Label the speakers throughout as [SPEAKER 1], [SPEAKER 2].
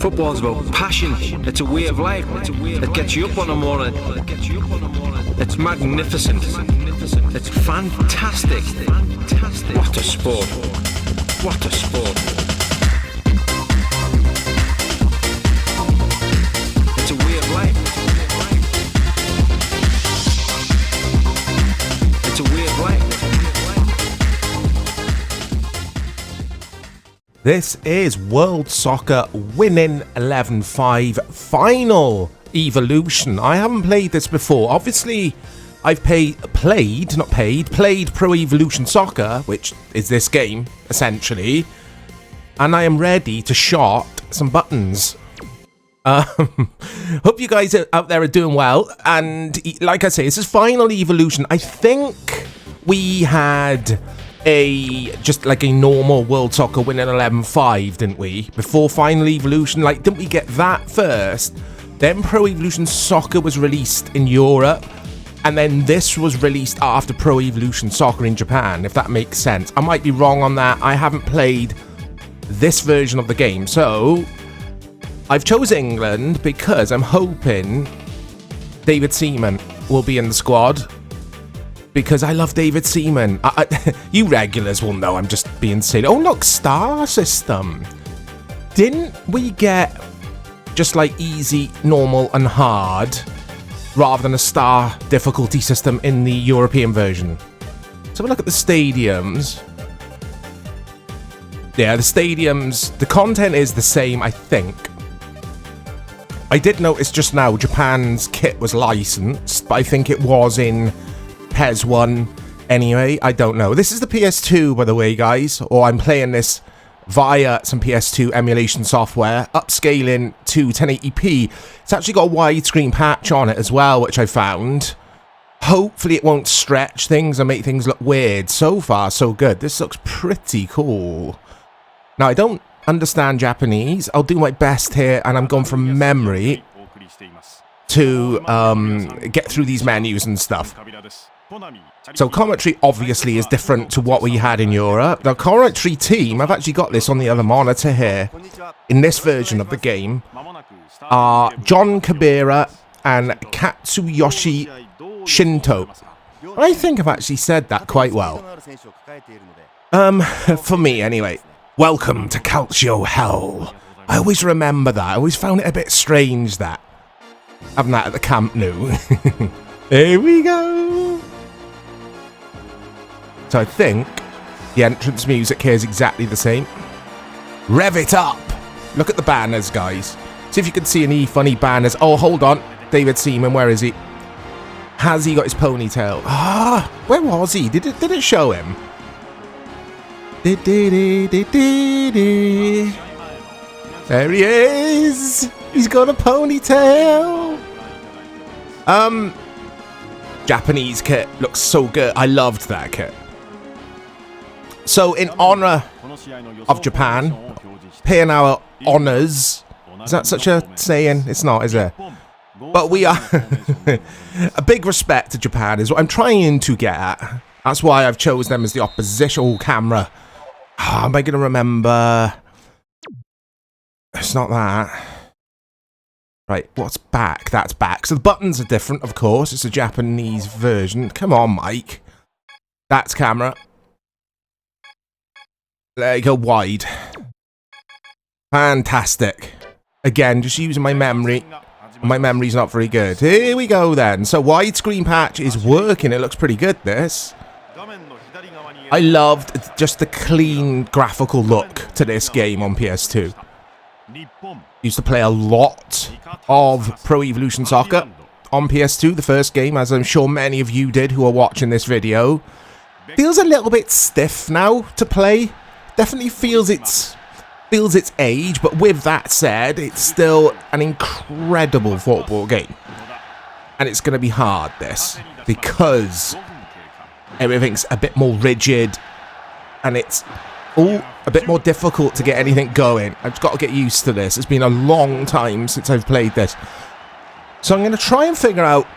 [SPEAKER 1] Football's about passion. It's a way of life. It gets you up on the morning. It's magnificent. It's fantastic. What a sport. What a sport. It's a way of life. It's a way of life.
[SPEAKER 2] This is World Soccer Winning 11-5 Final Evolution. I haven't played this before. Obviously, I've played Pro Evolution Soccer, which is this game, essentially. And I am ready to shot some buttons. Hope you guys out there are doing well. And like I say, this is Final Evolution. I think we had just like a normal World Soccer Winning 11-5, didn't we? Before Final Evolution, like, didn't we get that first? Then Pro Evolution Soccer was released in Europe, and then this was released after Pro Evolution Soccer in Japan, if that makes sense. I might be wrong on that. I haven't played this version of the game, so I've chosen England because I'm hoping David Seaman will be in the squad. Because I love David Seaman. You regulars will know I'm just being silly. Oh, look, star system. Didn't we get just like easy, normal, and hard rather than a star difficulty system in the European version? So have a look at the stadiums. Yeah, the stadiums, the content is the same, I think. I did notice just now Japan's kit was licensed, but I think it was in PS1 anyway. I don't know. This is the PS2, by the way, guys, or I'm playing this via some PS2 emulation software, upscaling to 1080p. It's actually got a widescreen patch on it as well, which I found. Hopefully it won't stretch things and make things look weird. So far, so good. This looks pretty cool. Now, I don't understand Japanese. I'll do my best here, and I'm going from memory to get through these menus and stuff. So commentary obviously is different to what we had in Europe. The commentary team, I've actually got this on the other monitor here, in this version of the game, are John Kabira and Katsuyoshi Shinto. I think I've actually said that quite well. For me anyway. Welcome to Calcio Hell. I always remember that. I always found it a bit strange that. Having that at the Camp Nou. Here we go. So I think the entrance music here is exactly the same. Rev it up! Look at the banners, guys. See if you can see any funny banners. Oh, hold on. David Seaman, where is he? Has he got his ponytail? Ah, where was he? Did it show him? There he is! He's got a ponytail! Japanese kit looks so good. I loved that kit. So, in honor of Japan, paying our honors. Is that such a saying? It's not, is it? But we are... a big respect to Japan is what I'm trying to get at. That's why I've chosen them as the opposition camera. Oh, am I going to remember? It's not that. Right, what's back? That's back. So the buttons are different, of course. It's a Japanese version. Come on, Mike. That's camera. There you go, wide. Fantastic. Again, just using my memory. My memory's not very good. Here we go then. So widescreen patch is working. It looks pretty good, this. I loved just the clean graphical look to this game on PS2. Used to play a lot of Pro Evolution Soccer on PS2, the first game, as I'm sure many of you did who are watching this video. Feels a little bit stiff now to play. Definitely feels its age, but with that said, it's still an incredible football game. And it's going to be hard, this, because everything's a bit more rigid, and it's a bit more difficult to get anything going. I've got to get used to this. It's been a long time since I've played this. So I'm going to try and figure out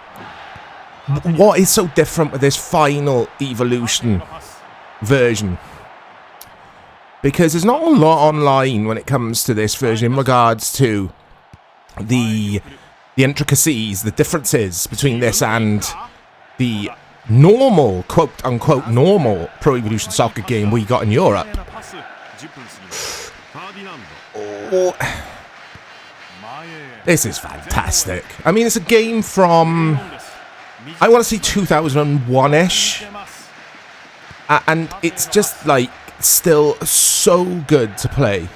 [SPEAKER 2] what is so different with this Final Evolution version. because there's not a lot online when it comes to this version in regards to the intricacies, the differences between this and the normal, quote-unquote normal Pro Evolution Soccer game we got in Europe. Oh, this is fantastic. I mean, it's a game from, I want to say 2001-ish. And it's just, like, still so good to play.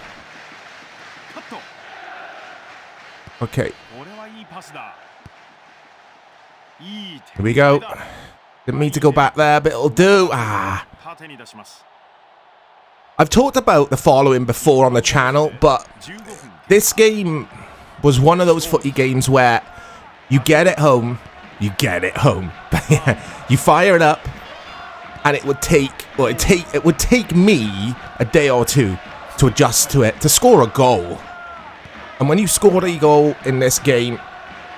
[SPEAKER 2] Okay. Here we go. Didn't mean to go back there, but it'll do. I've talked about the following before on the channel, but this game was one of those footy games where you get it home, you fire it up, and it would take me a day or two to adjust to it, to score a goal. And when you scored a goal in this game,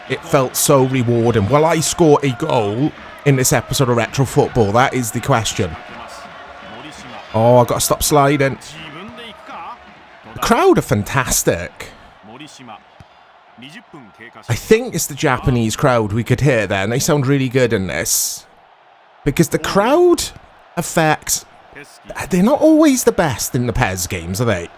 [SPEAKER 2] it felt so rewarding. Will I score a goal in this episode of Retro Football? That is the question. Oh, I've got to stop sliding. The crowd are fantastic. I think it's the Japanese crowd we could hear there, and they sound really good in this. Because the crowd effects, they're not always the best in the PES games, are they?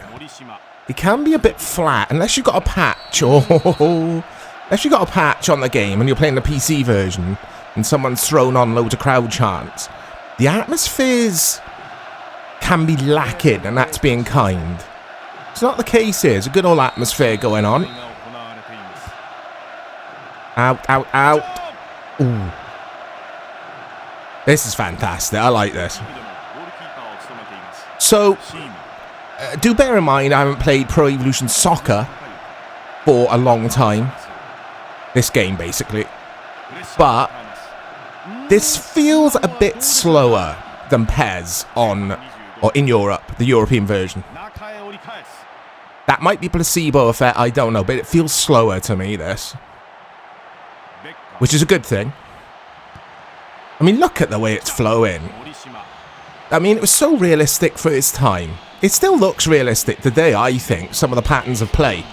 [SPEAKER 2] They can be a bit flat, unless you've got a patch, unless you've got a patch on the game and you're playing the PC version and someone's thrown on loads of crowd chants. The atmospheres can be lacking, and that's being kind. It's not the case here. There's a good old atmosphere going on. Out, out, out. Ooh. This is fantastic. I like this. So, do bear in mind I haven't played Pro Evolution Soccer for a long time. This game, basically. But this feels a bit slower than PES in Europe, the European version. That might be placebo effect, I don't know, but it feels slower to me, this. Which is a good thing. I mean, look at the way it's flowing. I mean, it was so realistic for its time. It still looks realistic today, I think, some of the patterns of play.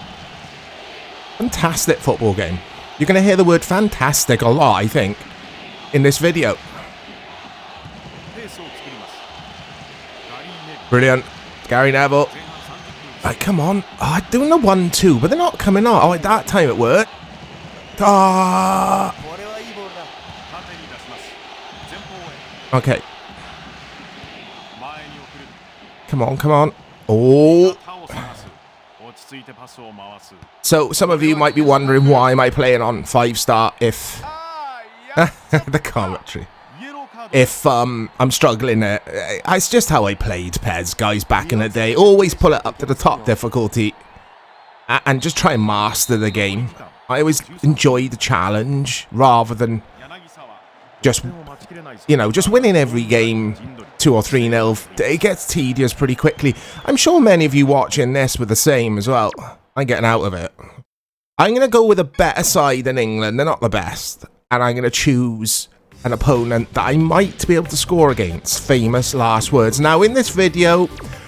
[SPEAKER 2] Fantastic football game. You're going to hear the word fantastic a lot, I think, in this video. Brilliant. Gary Neville. Right, come on. Oh, I'm doing the 1-2, but they're not coming on. Oh, at that time it worked. Ah. Okay. Come on, come on. Oh. So, some of you might be wondering why am I playing on 5-star if... the commentary. If I'm struggling there. It's just how I played PES, guys, back in the day. Always pull it up to the top difficulty and just try and master the game. I always enjoy the challenge rather than just, you know, just winning every game 2 or 3-0. It gets tedious pretty quickly. I'm sure many of you watching this were the same as well. I'm getting out of it. I'm going to go with a better side than England. They're not the best. And I'm going to choose an opponent that I might be able to score against. Famous last words. Now, in this video,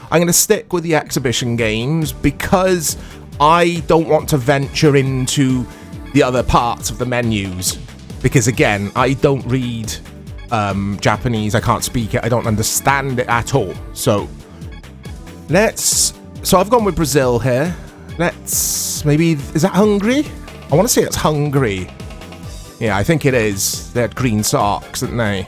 [SPEAKER 2] I'm going to stick with the exhibition games because I don't want to venture into the other parts of the menus. Because, again, I don't read Japanese. I can't speak it. I don't understand it at all. So, So, I've gone with Brazil here. Maybe... Is that Hungary? I want to say it's Hungary. Yeah, I think it is. They had green socks, didn't they?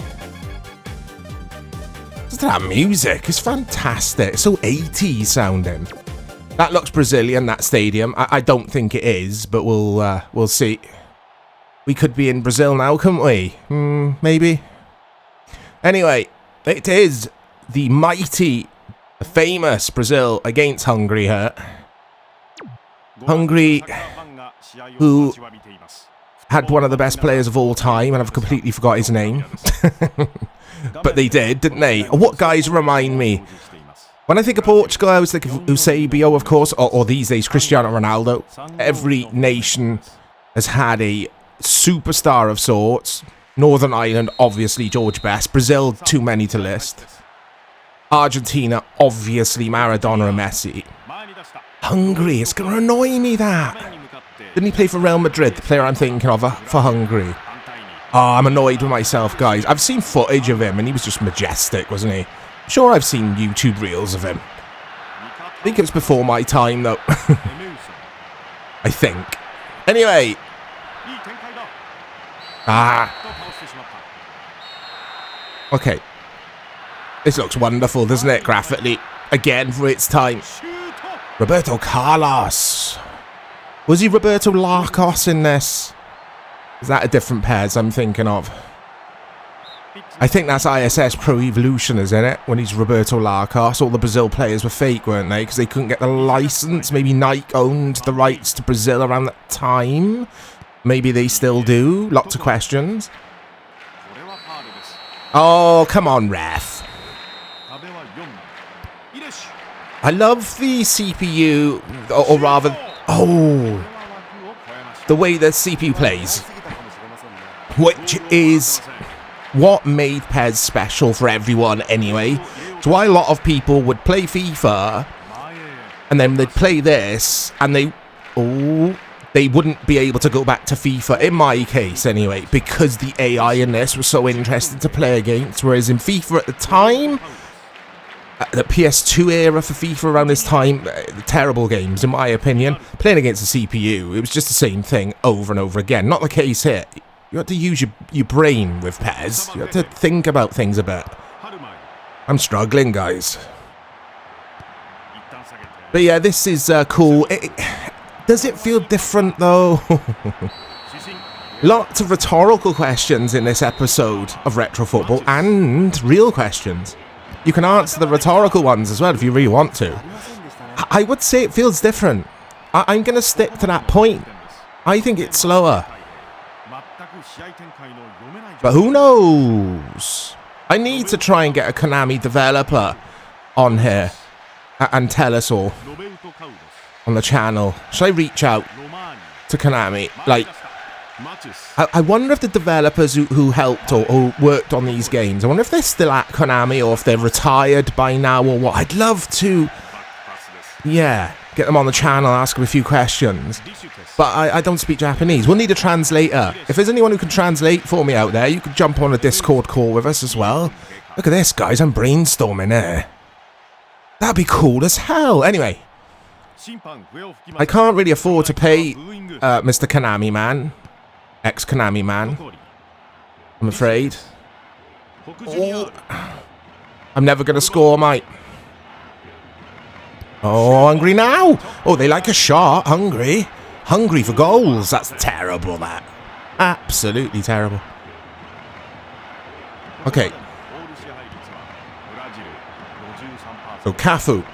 [SPEAKER 2] Just that music. It's fantastic. It's so 80s sounding. That looks Brazilian, that stadium. I don't think it is, but we'll see. We could be in Brazil now, couldn't we? Maybe. Anyway, it is the mighty, famous Brazil against Hungary here. Hungary, who had one of the best players of all time, and I've completely forgot his name. But they did, didn't they? What guys remind me? When I think of Portugal, I always think of Eusebio, of course, or these days, Cristiano Ronaldo. Every nation has had a superstar of sorts. Northern Ireland, obviously, George Best. Brazil, too many to list. Argentina, obviously Maradona and Messi. Hungary, it's going to annoy me that. Didn't he play for Real Madrid, the player I'm thinking of for Hungary? Oh, I'm annoyed with myself, guys. I've seen footage of him and he was just majestic, wasn't he? Sure, I've seen YouTube reels of him. I think it was before my time, though. I think. Anyway. Okay. This looks wonderful, doesn't it, graphically? Again, for its time. Roberto Carlos. Was he Roberto Larcos in this? Is that a different Pez I'm thinking of? I think that's ISS Pro Evolution, isn't it? When he's Roberto Larcos. All the Brazil players were fake, weren't they? Because they couldn't get the license. Maybe Nike owned the rights to Brazil around that time. Maybe they still do. Lots of questions. Oh, come on, ref. I love the CPU, or rather, the way the CPU plays, which is what made PES special for everyone anyway. It's why a lot of people would play FIFA, and then they'd play this, and they wouldn't be able to go back to FIFA, in my case anyway, because the AI in this was so interesting to play against, whereas in FIFA at the time, the PS2 era for FIFA around this time, terrible games in my opinion. Playing against the CPU, it was just the same thing over and over again. Not the case here. You have to use your brain with PES. You have to think about things a bit. I'm struggling, guys. But yeah, this is cool. Does it feel different though? Lots of rhetorical questions in this episode of Retro Football and real questions. You can answer the rhetorical ones as well if you really want to. I would say it feels different. I'm going to stick to that point. I think it's slower. But who knows? I need to try and get a Konami developer on here and tell us all on the channel. Should I reach out to Konami? Like, I wonder if the developers who helped or worked on these games, I wonder if they're still at Konami or if they're retired by now or what. I'd love to, yeah, get them on the channel, ask them a few questions. But I don't speak Japanese. We'll need a translator. If there's anyone who can translate for me out there, you could jump on a Discord call with us as well. Look at this, guys. I'm brainstorming here. That'd be cool as hell. Anyway, I can't really afford to pay Mr. Konami Man. Ex-Konami Man, I'm afraid. Oh. I'm never going to score, mate. Oh, hungry now. Oh, they like a shot. Hungry. Hungry for goals. That's terrible, that. Absolutely terrible. Okay. So, Cafu.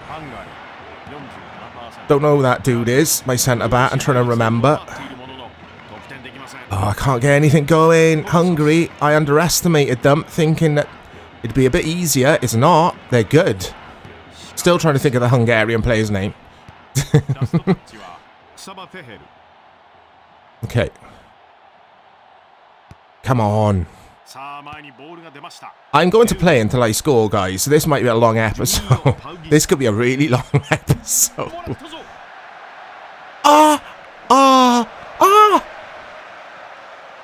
[SPEAKER 2] Don't know who that dude is. My centre-back. I'm trying to remember. Oh, I can't get anything going. Hungary, I underestimated them, thinking that it'd be a bit easier. It's not. They're good. Still trying to think of the Hungarian player's name. Okay. Come on. I'm going to play until I score, guys, so this might be a long episode. This could be a really long episode.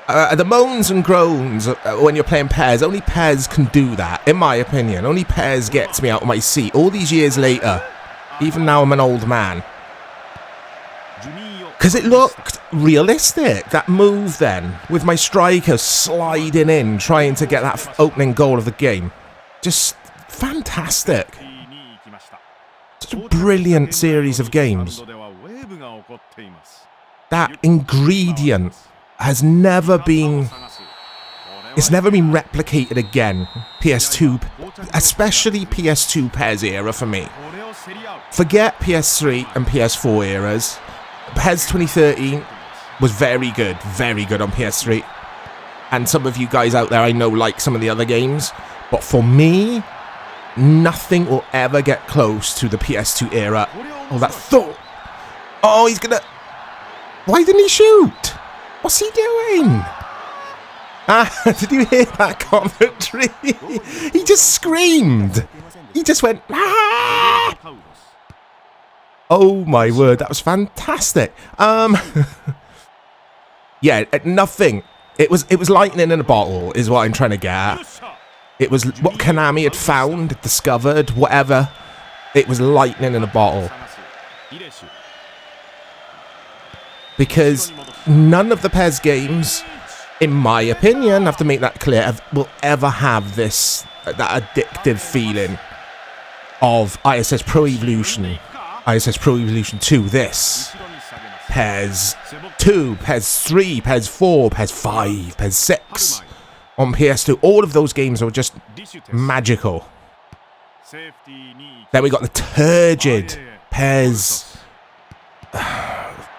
[SPEAKER 2] The moans and groans when you're playing PES, only PES can do that, in my opinion. Only PES gets me out of my seat. All these years later, even now I'm an old man. Because it looked realistic, that move then, with my striker sliding in, trying to get that opening goal of the game. Just fantastic. Such a brilliant series of games. That ingredient has never been, it's never been replicated again. PS2, especially PS2 PES era for me. Forget PS3 and PS4 eras. PES 2013 was very good on PS3. And some of you guys out there I know like some of the other games. But for me, nothing will ever get close to the PS2 era. Oh, that thought. Oh, he's gonna, why didn't he shoot? What's he doing? Ah, did you hear that commentary? He just screamed. He just went, ah! Oh my word, that was fantastic. Yeah, nothing. It was lightning in a bottle, is what I'm trying to get at. It was what Konami had found, discovered, whatever. It was lightning in a bottle. Because none of the PES games, in my opinion, I have to make that clear, will ever have that addictive feeling of ISS Pro Evolution, ISS Pro Evolution 2, this, PES 2, PES 3, PES 4, PES 5, PES 6, on PS2. All of those games were just magical. Then we got the turgid PES,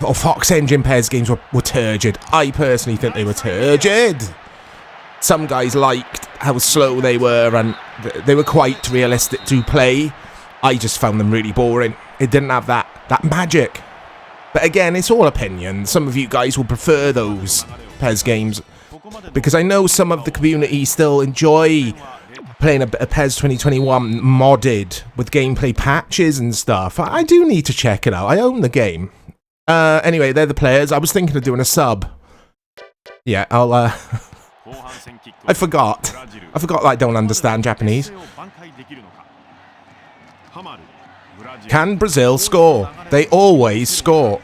[SPEAKER 2] or Fox Engine PES games were turgid. I personally think they were turgid. Some guys liked how slow they were, and they were quite realistic to play. I just found them really boring. It didn't have that magic. But again, it's all opinion. Some of you guys will prefer those PES games, because I know some of the community still enjoy playing a bit of PES 2021 modded with gameplay patches and stuff. I do need to check it out. I own the game. Anyway, they're the players. I was thinking of doing a sub. Yeah, I'll, I forgot that I don't understand Japanese. Can Brazil score? They always score.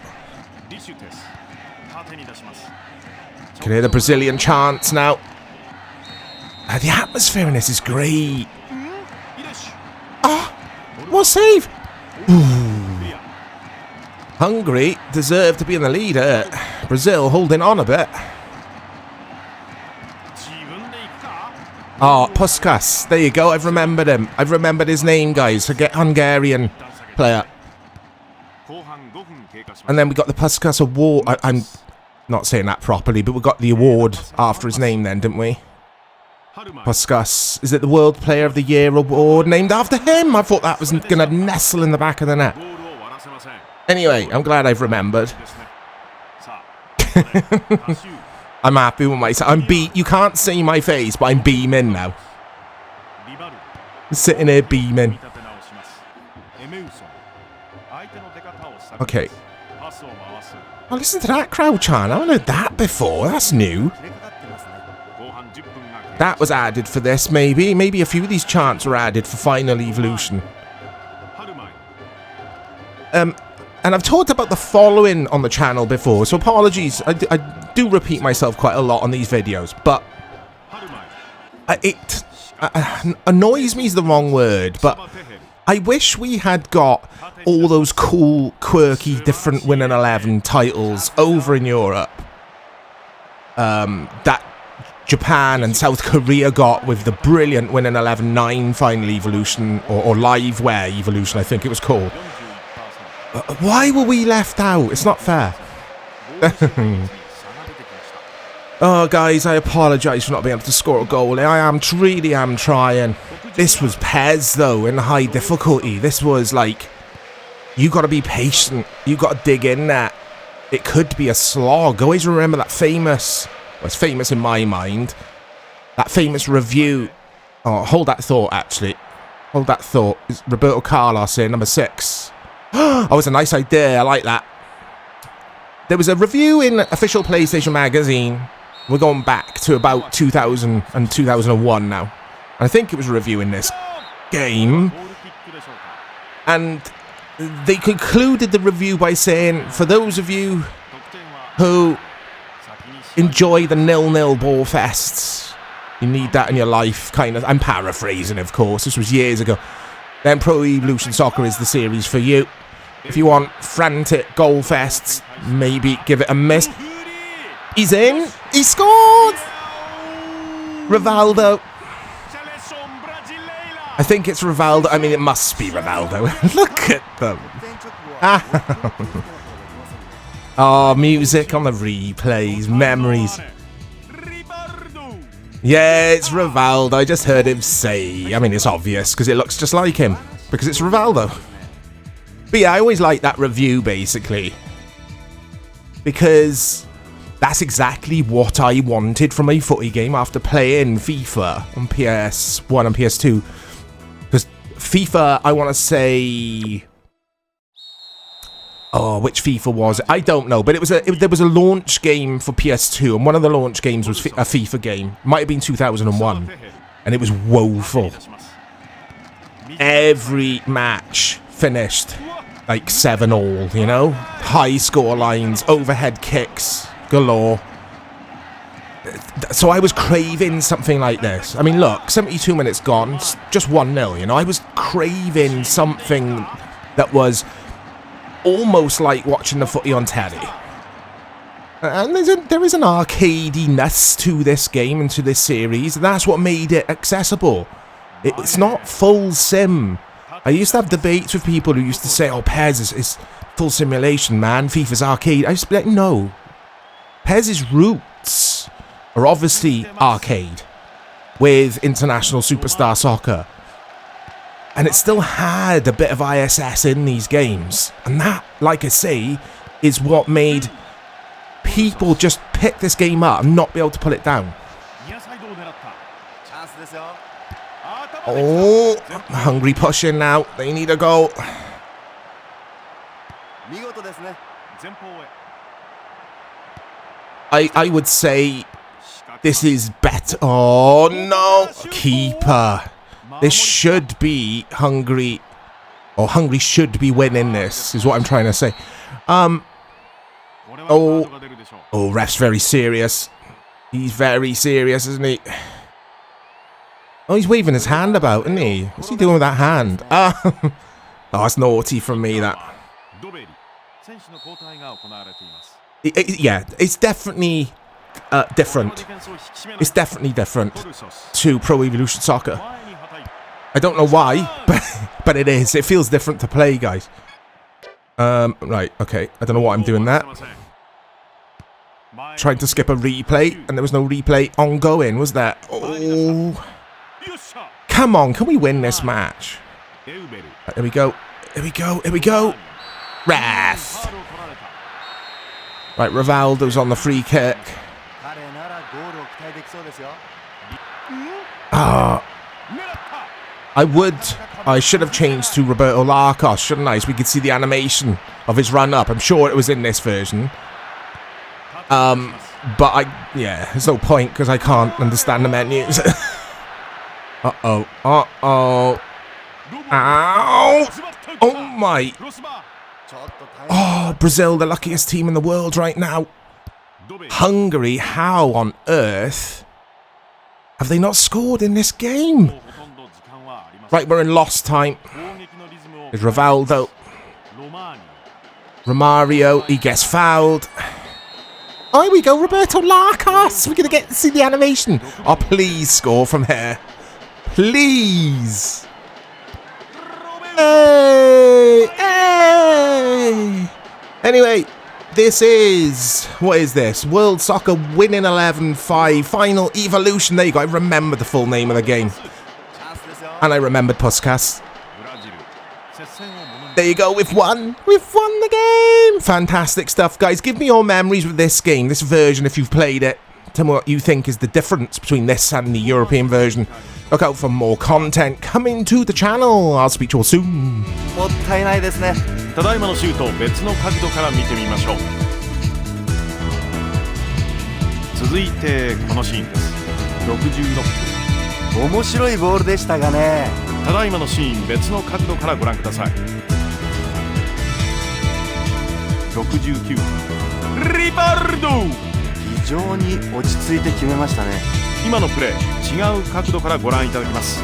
[SPEAKER 2] Can hear the Brazilian chants now. The atmosphere in this is great. What save? Ooh. Hungary deserve to be in the lead. Brazil holding on a bit. Oh, Puskas. There you go. I've remembered him. I've remembered his name, guys. Forget Hungarian player. And then we got the Puskas Award. I'm not saying that properly, but we got the award after his name then, didn't we? Puskas. Is it the World Player of the Year award named after him? I thought that was going to nestle in the back of the net. Anyway, I'm glad I've remembered. I'm happy with myself. You can't see my face, but I'm beaming now. I'm sitting here beaming. Okay. Oh, listen to that crowd chant. I haven't heard that before. That's new. That was added for this, maybe. Maybe a few of these chants were added for Final Evolution. And I've talked about the following on the channel before, so apologies. I do repeat myself quite a lot on these videos, but it annoys me is the wrong word, but I wish we had got all those cool, quirky, different Winning 11 titles over in Europe that Japan and South Korea got with the brilliant Winning 11 9 Final Evolution, or Liveware Evolution, I think it was called. Why were we left out? It's not fair. Oh, guys, I apologise for not being able to score a goal. I really am trying. This was PES, though, in high difficulty. This was like, you got to be patient. You got to dig in there. It could be a slog. Always remember that famous, well, it's famous in my mind, that famous review. Oh, hold that thought, actually. Hold that thought. Is Roberto Carlos here, number 6. Oh, it's a nice idea. I like that. There was a review in Official PlayStation Magazine. We're going back to about 2000 and 2001 now. And I think it was reviewing this game. And they concluded the review by saying, for those of you who enjoy the 0-0 ball fests, you need that in your life, kind of. I'm paraphrasing, of course. This was years ago. Then Pro Evolution Soccer is the series for you. If you want frantic goal fests, maybe give it a miss. He's in. He scored! Rivaldo. I think it's Rivaldo. I mean, it must be Rivaldo. Look at them. Oh, music on the replays. Memories. Yeah, it's Rivaldo. I just heard him say. I mean, it's obvious because it looks just like him. Because it's Rivaldo. But yeah, I always like that review, basically. Because that's exactly what I wanted from a footy game after playing FIFA on PS1 and PS2. Because FIFA, I want to say... Oh, which FIFA was it? I don't know, but there was a launch game for PS2, and one of the launch games was a FIFA game. Might have been 2001, and it was woeful. Every match finished like 7-all, you know? High score lines, overhead kicks galore. So I was craving something like this. I mean, look, 72 minutes gone, just 1-0, you know? I was craving something that was almost like watching the footy on telly. And there is an arcadiness to this game and to this series. That's what made it accessible. It's not full sim. I used to have debates with people who used to say, oh, PES is full simulation, man. FIFA's arcade. I used to be like, no. PES's roots are obviously arcade with International Superstar Soccer. And it still had a bit of ISS in these games. And that, like I say, is what made people just pick this game up and not be able to pull it down. Oh, Hungary pushing now. They need a goal. I would say this is better. Oh, no. Keeper. This should be Hungary. Or Hungary should be winning this, is what I'm trying to say. Oh, ref's very serious. He's very serious, isn't he? Oh, he's waving his hand about, isn't he? What's he doing with that hand? Oh, that's naughty from me, that. Yeah, it's definitely different. It's definitely different to Pro Evolution Soccer. I don't know why, but it is. It feels different to play, guys. Right, okay. I don't know why I'm doing that. Tried to skip a replay, and there was no replay ongoing, was there? Oh. Come on, can we win this match? Right, here we go. Here we go. Here we go. Ref. Right, Rivaldo's on the free kick. I should have changed to Roberto Larcos, shouldn't I? So we could see the animation of his run up. I'm sure it was in this version. But yeah, there's no point because I can't understand the menus. Uh-oh. Uh-oh. Ow! Oh my. Oh, Brazil, the luckiest team in the world right now. Hungary, how on earth have they not scored in this game? Right, we're in lost time. There's Rivaldo. Romario, he gets fouled. Oh, here we go, Roberto Larcos. We're going to get to see the animation. Oh, please score from here. Please. Hey! Hey! Anyway, this is... What is this? World Soccer Winning 11-5 Final Evolution. There you go. I remembered the full name of the game. And I remembered Puskas. There you go, we've won. We've won the game. Fantastic stuff, guys. Give me your memories with this game, this version, if you've played it. Tell me what you think is the difference between this and the European version. Look out for more content coming to the channel. I'll speak to you all soon.
[SPEAKER 3] もったいないですね。ただいまのシュートを別の角度から見てみましょう。続いてこのシーンです。66分。面白いボールでしたがね。ただいまのシーン別の角度からご覧ください。69分。リバルド。非常に落ち着いて決めましたね。今のプレー違う角度からご覧いただきます。